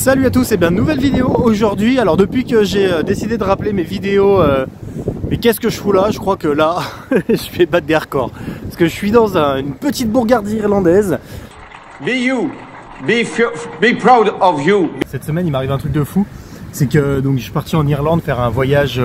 Salut à tous, et bien nouvelle vidéo aujourd'hui. Alors depuis que j'ai décidé de rappeler mes vidéos, mais qu'est-ce que je fous là? Je crois que là, je vais battre des records. Parce que je suis dans une petite bourgade irlandaise. Be you, be proud of you. Cette semaine il m'arrive un truc de fou. C'est que donc je suis parti en Irlande faire un voyage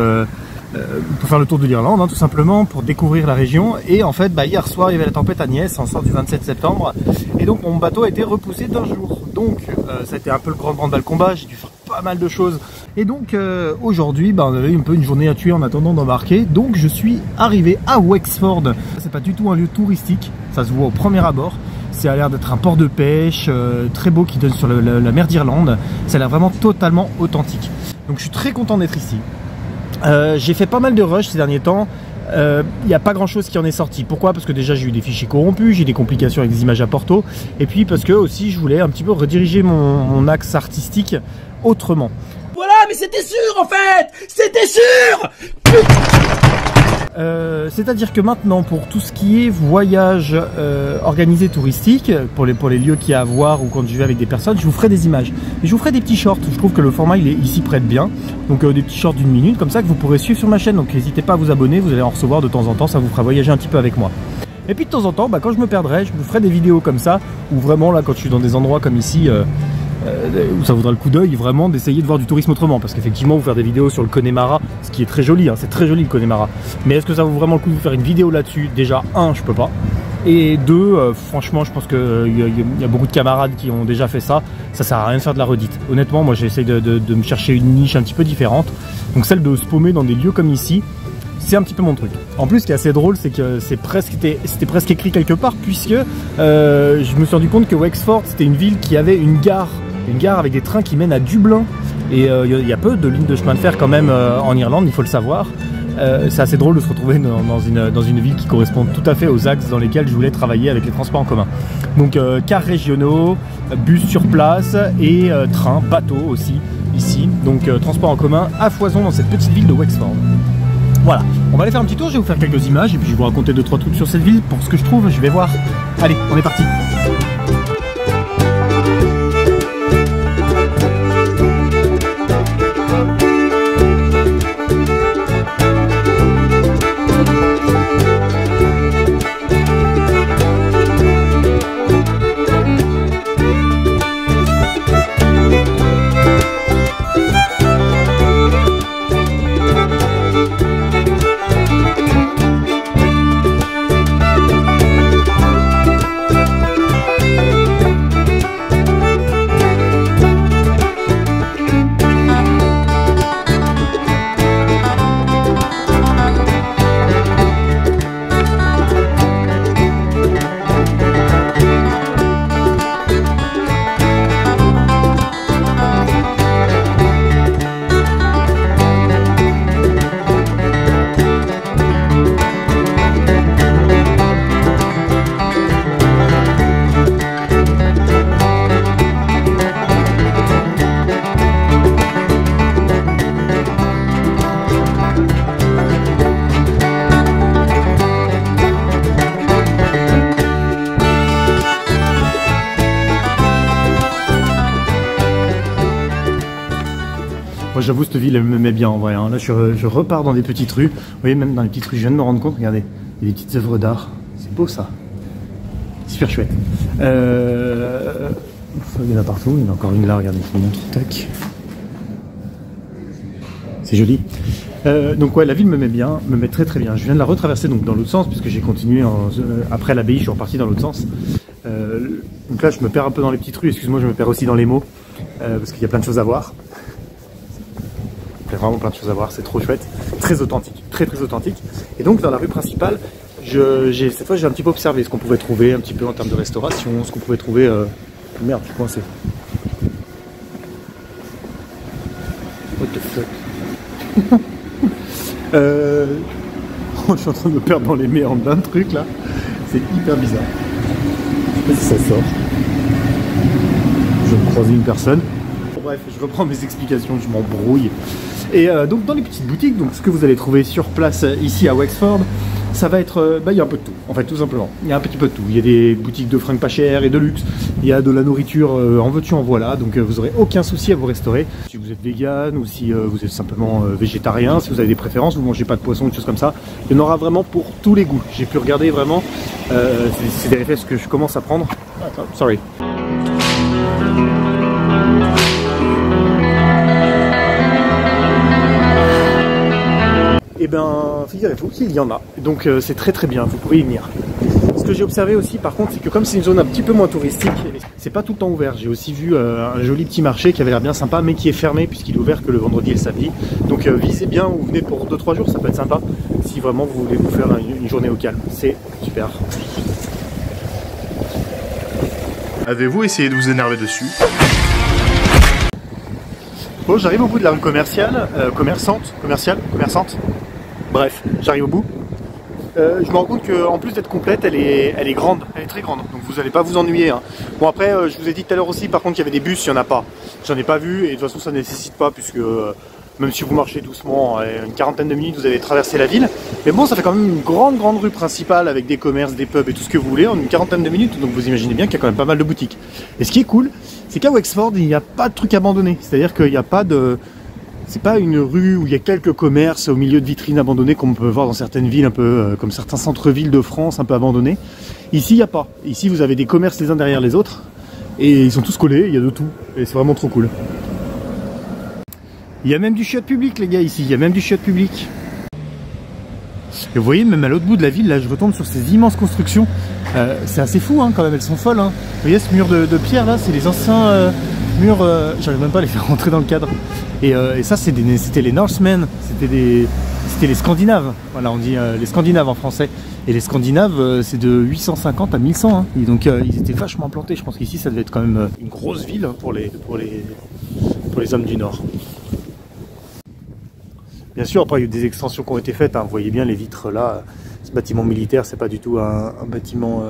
pour faire le tour de l'Irlande, hein, tout simplement, pour découvrir la région. Et en fait, hier soir, il y avait la tempête Agnès, en sort du 27 septembre. Et donc mon bateau a été repoussé d'un jour. Donc ça a été un peu le grand bal combat, j'ai dû faire pas mal de choses. Et donc aujourd'hui, on avait un peu une journée à tuer en attendant d'embarquer. Donc je suis arrivé à Wexford. C'est pas du tout un lieu touristique, ça se voit au premier abord. Ça a l'air d'être un port de pêche très beau qui donne sur la mer d'Irlande. Ça a l'air vraiment totalement authentique. Donc je suis très content d'être ici. J'ai fait pas mal de rush ces derniers temps. Il n'y a pas grand chose qui en est sorti. Pourquoi? Parce que déjà j'ai eu des fichiers corrompus, j'ai des complications avec des images à Porto. Et puis parce que aussi je voulais un petit peu rediriger mon axe artistique autrement. Voilà, mais c'était sûr en fait! C'était sûr! C'est-à-dire que maintenant, pour tout ce qui est voyage organisé touristique, pour les lieux qu'il y a à voir ou quand je vais avec des personnes, je vous ferai des images. Et je vous ferai des petits shorts. Je trouve que le format il s'y prête bien. Donc des petits shorts d'une minute comme ça que vous pourrez suivre sur ma chaîne. Donc n'hésitez pas à vous abonner, vous allez en recevoir de temps en temps, ça vous fera voyager un petit peu avec moi. Et puis de temps en temps, quand je me perdrai, je vous ferai des vidéos comme ça, où vraiment là, quand je suis dans des endroits comme ici, où ça vaudra le coup d'œil vraiment d'essayer de voir du tourisme autrement, parce qu'effectivement vous faire des vidéos sur le Connemara, ce qui est très joli, hein, c'est très joli le Connemara, mais est-ce que ça vaut vraiment le coup de vous faire une vidéo là-dessus? Déjà, un, je peux pas, et deux, franchement je pense qu'il y a beaucoup de camarades qui ont déjà fait ça, ça sert à rien de faire de la redite. Honnêtement, moi j'essaye de me chercher une niche un petit peu différente, donc celle de se paumer dans des lieux comme ici, c'est un petit peu mon truc. En plus, ce qui est assez drôle, c'est que c'était presque écrit quelque part, puisque je me suis rendu compte que Wexford, c'était une ville qui avait une gare avec des trains qui mènent à Dublin. Et il y a peu de lignes de chemin de fer quand même en Irlande, il faut le savoir. C'est assez drôle de se retrouver dans une ville qui correspond tout à fait aux axes dans lesquels je voulais travailler avec les transports en commun. Donc cars régionaux, bus sur place et trains, bateaux aussi ici. Donc transports en commun à foison dans cette petite ville de Wexford. Voilà, on va aller faire un petit tour, je vais vous faire quelques images et puis je vais vous raconter 2-3 trucs sur cette ville pour ce que je trouve, je vais voir. Allez, on est parti. Moi j'avoue cette ville elle me met bien en vrai, hein. Là je repars dans des petites rues, vous voyez même dans les petites rues, je viens de me rendre compte, regardez, il y a des petites œuvres d'art, c'est beau ça, super chouette. Il y en a partout, il y en a encore une là, regardez, je vous montre, tac. C'est joli. Donc ouais, la ville me met bien, me met très très bien. Je viens de la retraverser donc dans l'autre sens, puisque j'ai continué après l'abbaye, je suis reparti dans l'autre sens. Donc là je me perds un peu dans les petites rues, excuse-moi, je me perds aussi dans les mots, parce qu'il y a plein de choses à voir. Il y a vraiment plein de choses à voir, c'est trop chouette, très authentique, très très authentique. Et donc dans la rue principale, cette fois j'ai un petit peu observé ce qu'on pouvait trouver un petit peu en termes de restauration, ce qu'on pouvait trouver... Merde, je suis coincé. What the fuck. Je suis en train de me perdre dans les méandres d'un truc là, c'est hyper bizarre. Je sais pas si ça sort. Je vais croiser une personne. Bref, je reprends mes explications, je m'embrouille. Et donc dans les petites boutiques, donc ce que vous allez trouver sur place ici à Wexford, ça va être, il y a un peu de tout, en fait, tout simplement. Il y a un petit peu de tout. Il y a des boutiques de fringues pas chères et de luxe. Il y a de la nourriture en veux-tu, en voilà. Donc vous aurez aucun souci à vous restaurer. Si vous êtes vegan ou si vous êtes simplement végétarien, si vous avez des préférences, vous mangez pas de poisson, des choses comme ça, il y en aura vraiment pour tous les goûts. J'ai pu regarder vraiment. C'est des réflexes que je commence à prendre. Attends, sorry. Et ben, figurez-vous qu'il y en a. Donc c'est très très bien, vous pouvez y venir. Ce que j'ai observé aussi par contre, c'est que comme c'est une zone un petit peu moins touristique, c'est pas tout le temps ouvert. J'ai aussi vu un joli petit marché qui avait l'air bien sympa, mais qui est fermé puisqu'il est ouvert que le vendredi et le samedi. Donc visez bien ou venez pour 2-3 jours, ça peut être sympa. Si vraiment vous voulez vous faire une journée au calme, c'est super. Avez-vous essayé de vous énerver dessus? Bon, j'arrive au bout de la rue commerciale, commerçante. Bref, j'arrive au bout. Je me rends compte qu'en plus d'être complète, elle est grande, elle est très grande, donc vous n'allez pas vous ennuyer. Hein. Bon après, je vous ai dit tout à l'heure aussi, par contre, qu'il y avait des bus, il n'y en a pas. J'en ai pas vu, et de toute façon, ça ne nécessite pas, puisque même si vous marchez doucement, une quarantaine de minutes, vous allez traverser la ville. Mais bon, ça fait quand même une grande rue principale, avec des commerces, des pubs et tout ce que vous voulez, en une quarantaine de minutes, donc vous imaginez bien qu'il y a quand même pas mal de boutiques. Et ce qui est cool, c'est qu'à Wexford, il n'y a pas de trucs abandonnés, c'est-à-dire qu'il n'y a pas de... C'est pas une rue où il y a quelques commerces au milieu de vitrines abandonnées comme on peut voir dans certaines villes, un peu comme certains centres-villes de France un peu abandonnés. Ici, il n'y a pas. Ici, vous avez des commerces les uns derrière les autres et ils sont tous collés, il y a de tout. Et c'est vraiment trop cool. Il y a même du chiotte public, les gars, ici. Il y a même du chiotte public. Et vous voyez, même à l'autre bout de la ville, là, je retombe sur ces immenses constructions. C'est assez fou, hein, quand même, elles sont folles. Hein. Vous voyez, ce mur de pierre, là, c'est les anciens murs... J'arrive même pas à les faire rentrer dans le cadre. Et ça, c'était les Norsemen, c'était les Scandinaves. Voilà, on dit les Scandinaves en français. Et les Scandinaves, c'est de 850 à 1100. Hein. Et donc, ils étaient vachement implantés. Je pense qu'ici, ça devait être quand même une grosse ville hein, pour les hommes du Nord. Bien sûr, après, il y a eu des extensions qui ont été faites. Hein. Vous voyez bien les vitres là. Ce bâtiment militaire, c'est pas du tout un bâtiment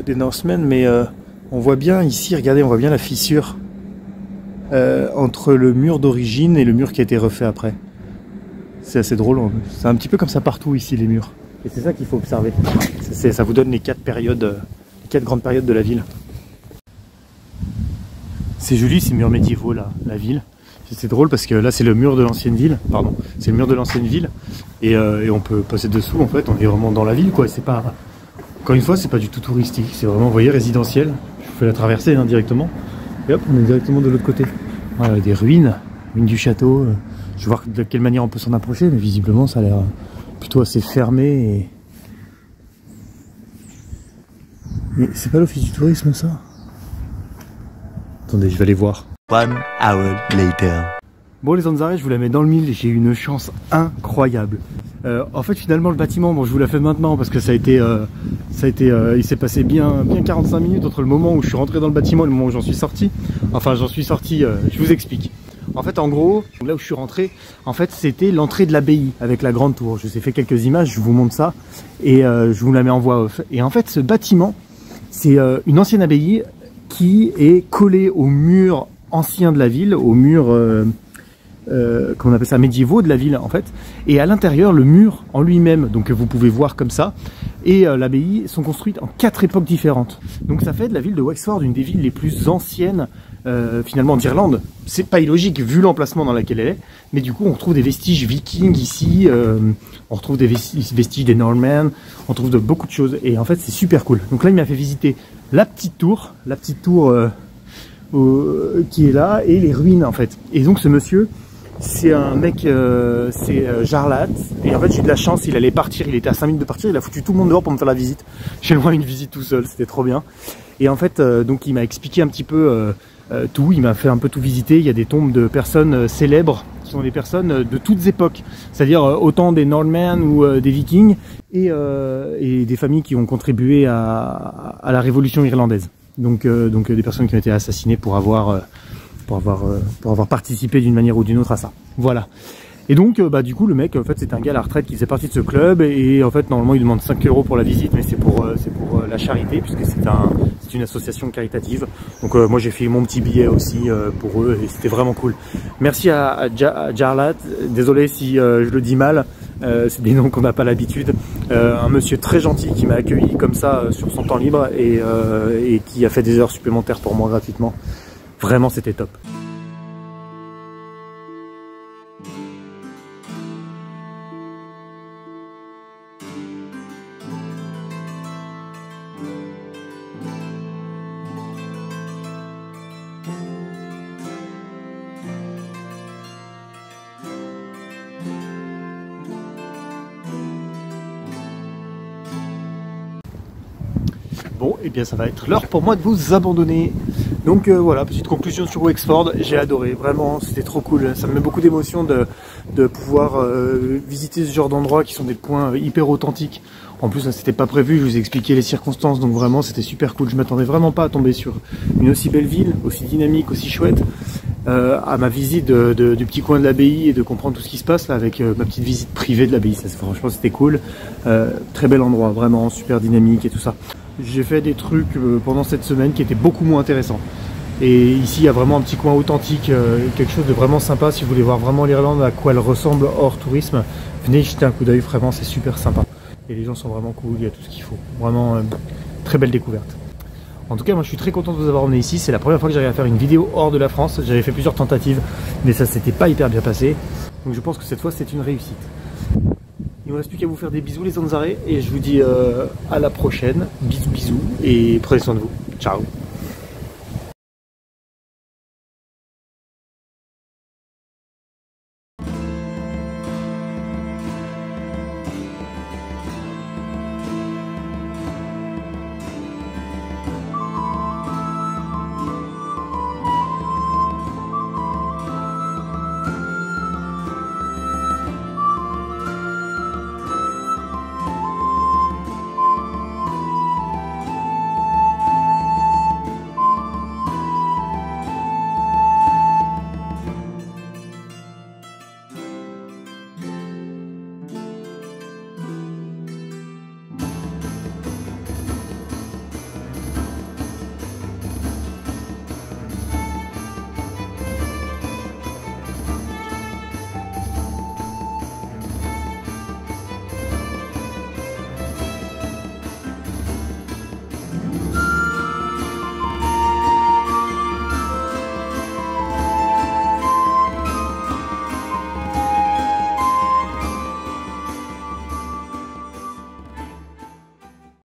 des Norsemen. Mais on voit bien ici, regardez, on voit bien la fissure. Entre le mur d'origine et le mur qui a été refait après. C'est assez drôle, c'est un petit peu comme ça partout ici les murs. Et c'est ça qu'il faut observer. Ça vous donne les 4 grandes périodes de la ville. C'est joli ces murs médiévaux là, la ville. C'est drôle parce que là c'est le mur de l'ancienne ville, pardon, c'est le mur de l'ancienne ville et on peut passer dessous en fait, on est vraiment dans la ville quoi, c'est pas, encore une fois c'est pas du tout touristique, c'est vraiment, vous voyez, résidentiel. Je vous fais la traversée hein, directement. Et hop, on est directement de l'autre côté. Voilà, des ruines du château. Je vais voir de quelle manière on peut s'en approcher, mais visiblement ça a l'air plutôt assez fermé. Et... Mais c'est pas l'office du tourisme ça? Attendez, je vais aller voir. 1 hour later. Bon les Zanzarets, je vous la mets dans le mille, j'ai eu une chance incroyable. En fait finalement le bâtiment, bon je vous la fais maintenant parce que il s'est passé bien 45 minutes entre le moment où je suis rentré dans le bâtiment et le moment où j'en suis sorti. Enfin j'en suis sorti, je vous explique. En fait en gros, là où je suis rentré, en fait c'était l'entrée de l'abbaye avec la grande tour. Je vous ai fait quelques images, je vous montre ça et je vous la mets en voix off. Et en fait ce bâtiment, c'est une ancienne abbaye qui est collée au mur ancien de la ville, au mur... comment on appelle ça, médiévaux de la ville en fait, et à l'intérieur le mur en lui-même, donc vous pouvez voir comme ça, et l'abbaye sont construites en 4 époques différentes. Donc ça fait de la ville de Wexford une des villes les plus anciennes finalement d'Irlande. C'est pas illogique vu l'emplacement dans lequel elle est, mais du coup on retrouve des vestiges vikings ici, on retrouve des vestiges des Norman, on trouve de beaucoup de choses, et en fait c'est super cool. Donc là il m'a fait visiter la petite tour qui est là, et les ruines en fait. Et donc ce monsieur, c'est un mec, c'est Jarlath, et en fait j'ai eu de la chance, il allait partir, il était à 5 minutes de partir, il a foutu tout le monde dehors pour me faire la visite. J'ai loin une visite tout seul, c'était trop bien. Et en fait, donc il m'a expliqué un petit peu tout, il m'a fait un peu tout visiter. Il y a des tombes de personnes célèbres, qui sont des personnes de toutes époques, c'est-à-dire autant des Norman ou des Vikings, et des familles qui ont contribué à la révolution irlandaise. Donc des personnes qui ont été assassinées pour avoir participé d'une manière ou d'une autre à ça. Voilà. Et donc du coup le mec en fait c'est un gars à la retraite qui faisait partie de ce club, et en fait normalement il demande 5 € pour la visite, mais c'est pour la charité, puisque c'est une association caritative. Donc moi j'ai fait mon petit billet aussi pour eux, et c'était vraiment cool. Merci à Jarlath, désolé si je le dis mal, c'est des noms qu'on n'a pas l'habitude. Un monsieur très gentil qui m'a accueilli comme ça sur son temps libre et qui a fait des heures supplémentaires pour moi gratuitement. Vraiment, c'était top. Bon, et bien ça va être l'heure pour moi de vous abandonner. Donc voilà, petite conclusion sur Wexford, j'ai adoré, vraiment, c'était trop cool. Ça me met beaucoup d'émotion de pouvoir visiter ce genre d'endroits qui sont des coins hyper authentiques. En plus, ça c'était pas prévu, je vous ai expliqué les circonstances, donc vraiment c'était super cool. Je m'attendais vraiment pas à tomber sur une aussi belle ville, aussi dynamique, aussi chouette. À ma visite du petit coin de l'abbaye et de comprendre tout ce qui se passe là avec ma petite visite privée de l'abbaye, franchement c'était cool. Très bel endroit, vraiment super dynamique et tout ça. J'ai fait des trucs pendant cette semaine qui étaient beaucoup moins intéressants. Et ici, il y a vraiment un petit coin authentique, quelque chose de vraiment sympa. Si vous voulez voir vraiment l'Irlande, à quoi elle ressemble hors tourisme, venez jeter un coup d'œil, vraiment, c'est super sympa. Et les gens sont vraiment cool, il y a tout ce qu'il faut. Vraiment, très belle découverte. En tout cas, moi je suis très content de vous avoir emmené ici. C'est la première fois que j'arrive à faire une vidéo hors de la France. J'avais fait plusieurs tentatives, mais ça s'était pas hyper bien passé. Donc je pense que cette fois, c'est une réussite. Il ne me reste plus qu'à vous faire des bisous les Zanzarés et je vous dis à la prochaine. Bisous bisous et prenez soin de vous. Ciao.